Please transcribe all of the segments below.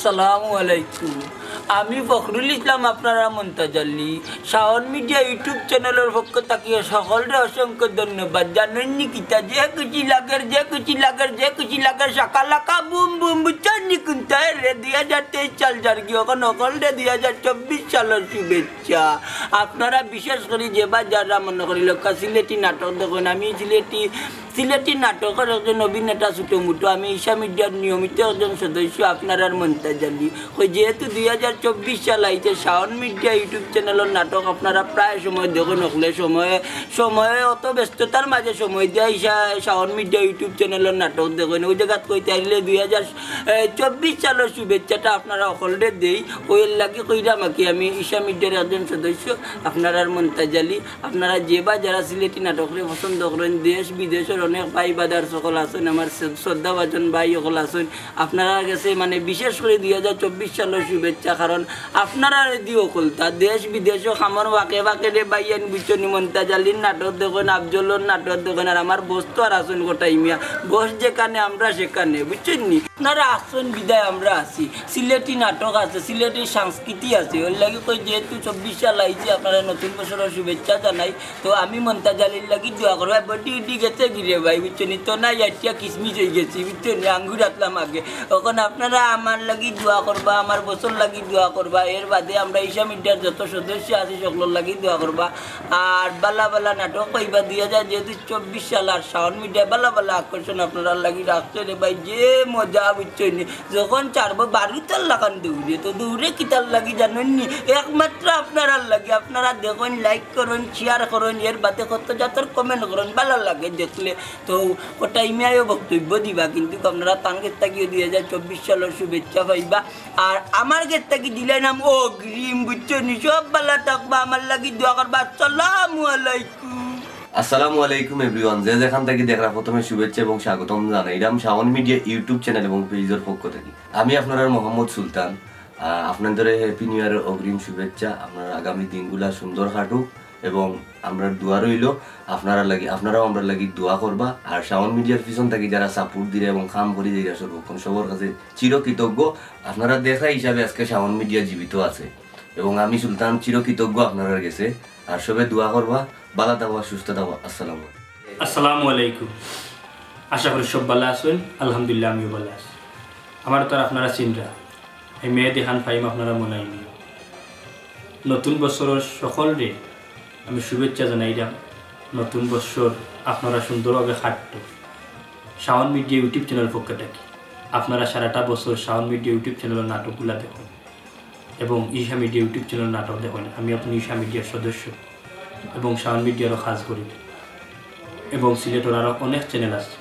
আসসালামু আলাইকুম। আমি ফখরুল ইসলাম, আপনারা মন্তাজাল্লি শাওন মিডিয়া ইউটিউব চ্যানেলের পক্ষ থেকে সকলরে অসংখ্য ধন্যবাদ। জানেননি কিতা যে খুশি লাগের সাকালাকা বুম বুম বুঝছেননি কিন্তু রে 2023 সাল যার কি এখন সকলরে 2024 সালের শুভেচ্ছা। আপনারা বিশেষ করে যেবা যারা মনে করি লোক সিলেটি নাটক দেখুন, আমি সিলেটি নাটকের একজন অভিনেতা ছোটো মুটো, আমি ঈশা মিডিয়ার নিয়মিত একজন সদস্য আপনার মন্তাজালি। যেহেতু 2024 সাল আইতে শাওন মিডিয়া ইউটিউব চ্যানেলের নাটক আপনারা প্রায় সময় দেখুন, হলে সময়ে অত ব্যস্ততার মাঝে সময় দিয়ে শাওন মিডিয়া ইউটিউব চ্যানেলের নাটক দেখুন। ওই জায়গাত কইতে আসলে 2024 সালের শুভেচ্ছাটা আপনারা সকলে দেই। ওই লাগে কইরা মাকি আমি ঈশা মিডিয়ার একজন সদস্য আপনার মন্তাজালি। আপনারা যেবা যারা সিলেটি নাটকরে পছন্দ করেন, দেশ বিদেশের অনেক ভাই বাদার সকল আছেন, আমার শ্রদ্ধাভাজন ভাই সকল আছেন, আপনারা গেছে মানে বিশেষ করে 2024 সালের শুভেচ্ছা। কারণ আপনারা দিও কলতা দেশ বিদেশও খামর বাঁকে রে বাইয়ান বুঝছনি মন্তাজালির নাটক দেখেন, আফজলের নাটক দেখেন, আর আমার বস্তু আর আসুন গোটাই মিয়া বস যেখানে আমরা সেখানে বুঝছেননি। আপনারা আসুন বিদায় আমরা আছি। সিলেটি নাটক আছে, সিলেটি সংস্কৃতি আছে, ওর লাগে কই যেহেতু 24 সাল আইছে আপনারা নতুন বছরের শুভেচ্ছা জানাই। তো আমি মন্তাজালির লাগি দোয়া করবো। বডি উডি গেছে গিরে ভাই বুঝছনি, তো না এতিয়া কিসমিস হয়ে গেছি বুঝছনি, আঙ্গুর আতলাম আগে। এখন আপনারা আমার লাগি দোয়া করবা, আমার বছর লাগি দোয়া করবা। এর বাদে আমরা ঈশা মিডিয়ার যত সদস্য আছি সকলের লাগি দোয়া করবা। আর বালা বালা নাটক কইবা 2024 সাল আর শাওন মিডিয়া বালা বালা আকর্ষণ আপনারা লাগি রাখছে রে ভাই। যে মজা বুঝছনি, যখন চারবো 12 লাগান দৌড়ে, তো দৌড়ে কিতার লাগি জানেননি, একমাত্র আপনারা লাগে। আপনারা দেখুন, লাইক করুন, শেয়ার করুন, এর বাদে কত যাতর কমেন্ট করুন, ভালো লাগে দেখলে। তো ও টাইমে বক্তব্য দিবা, কিন্তু আপনারা তান গেট থাকিও 2024 সালের শুভেচ্ছা পাইবা। আর আমার গেট থাকি দিলে নাম অগ্রিম বুঝছনি। সব ভালো থাকবা, আমার লাগি দোয়া করবা। আসসালামু আলাইকুম। আসসালামু আলাইকুম এভরিওয়ান, যে যেখান থেকে দেখরা প্রথমে শুভেচ্ছা এবং স্বাগতম জানাইলাম শাওন মিডিয়া ইউটিউব চ্যানেল এবং পেজের পক্ষ থেকে। আমি আপনার মোহাম্মদ সুলতান। আপনাদের হ্যাপি নিউ ইয়ারের অগ্রিম শুভেচ্ছা। আপনার আগামী দিনগুলা সুন্দর কাটুক এবং আমরা দোয়া রইল আপনারাও আমরা লাগি দোয়া করবা। আর শাওন মিডিয়ার পিছন থেকে যারা সাপোর্ট দিলে এবং কাম করে দিয়ে সর্বক্ষণ সবার কাছে চিরকৃতজ্ঞ। আপনারা দেখা হিসাবে আজকে শাওন মিডিয়া জীবিত আছে এবং আমি সুলতান চিরকৃতজ্ঞ আপনারা গেছে। আর সবে দোয়া করবা, ভালো থাকবা, সুস্থ থাকবা। আসসালামু আলাইকুম। আশা করি সব ভালো আছেন। আলহামদুলিল্লাহ আমিও ভালো আছি। আমার তো আপনারা চিন্তা এই মেয়ে দেখান পাইম আপনারা মনে হয় নতুন বছরের সকলরে আমি শুভেচ্ছা জানাইলাম। নতুন বছর আপনারা সুন্দরভাবে কাটত। শাওন মিডিয়া ইউটিউব চ্যানেল পক্ষ থেকে আপনারা সারাটা বছর শাওন মিডিয়া ইউটিউব চ্যানেলের নাটকগুলো দেখুন এবং ঈশা মিডিয়া ইউটিউব চ্যানেলের নাটক দেখুন। আমি আপনি ঈশা মিডিয়ার সদস্য এবং শাওন মিডিয়ারও কাজ করি এবং সিলেটের আরও অনেক চ্যানেল আছে,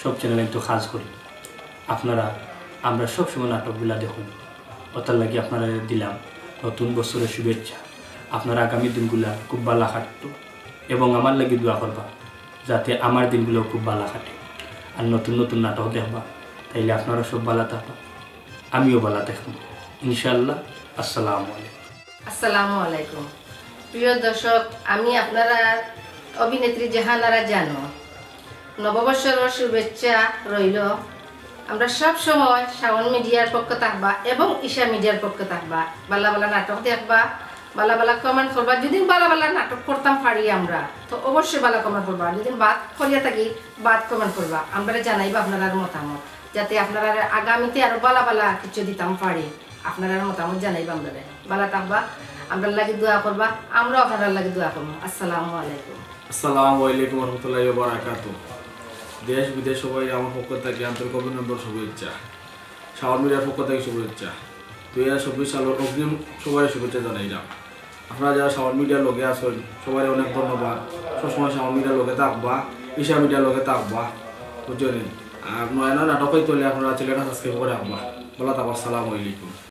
সব চ্যানেলে তো কাজ করি। আমরা সবসময় নাটকগুলো দেখুন। ওটার লাগে আপনারা দিলাম নতুন বছরের শুভেচ্ছা। আপনারা আগামী দিনগুলা খুব ভালো কাটতো এবং আমার লাগে দোয়া করবা যাতে আমার দিনগুলো খুব ভালো কাটে। আর নতুন নতুন নাটক দেখবা, তাইলে আপনারা সব ভালো থাকবা, আমিও ভালো থাকবো ইনশাআল্লাহ। আসসালামু আলাইকুম। প্রিয় দর্শক, আমি আপনারা অভিনেত্রী জাহানারা জানো, নববর্ষের শুভেচ্ছা রইল। আমরা সব সময় শাওন মিডিয়ার পক্ষ থাকবা এবং ঈশা মিডিয়ার পক্ষ থাকবা। বালা বালা নাটক দেখবা, বালা বালা কমেন্ট করবা। যদি বালা বালা নাটক করতাম পারি আমরা, তো অবশ্যই বালা কমেন্ট করবা। যদি বাদ করিয়া থাকি, বাদ কমেন্ট করবা। আমরা জানাইবা আপনার মতামত, যাতে আপনারা আগামীতে আরো বালা বালা কিছু দিতাম পারি। আপনার মতামত জানাইবা। আমরা বালা থাকবা, আমরা লাগে দোয়া করবা, আমরাও আপনার লাগে দোয়া করবো। আসসালামু আলাইকুম। আসসালামু আলাইকুম রহমতুল্লাহি ওয়া বারাকাতুহু। দেশ বিদেশ সবাই আমার পক্ষ থেকে আন্তরিক অভিনন্দন, শুভেচ্ছা। শাওন মিডিয়ার পক্ষ থেকে শুভেচ্ছা। 2024 সালের অগ্রিম সবাই শুভেচ্ছা জানাইলাম। আপনারা যারা শাওন মিডিয়ার লগে আছেন সবাই অনেক ধন্যবাদ। সবসময় শাওন মিডিয়ার লগে থাকবা, ঈশা মিডিয়ার লগে থাকবা বুঝলেন। আর নয় নাটক হইতে হলে আপনারা চ্যানেলটা সাবস্ক্রাইব করে রাখবা। ভালো থাকবা। আসসালামু আলাইকুম।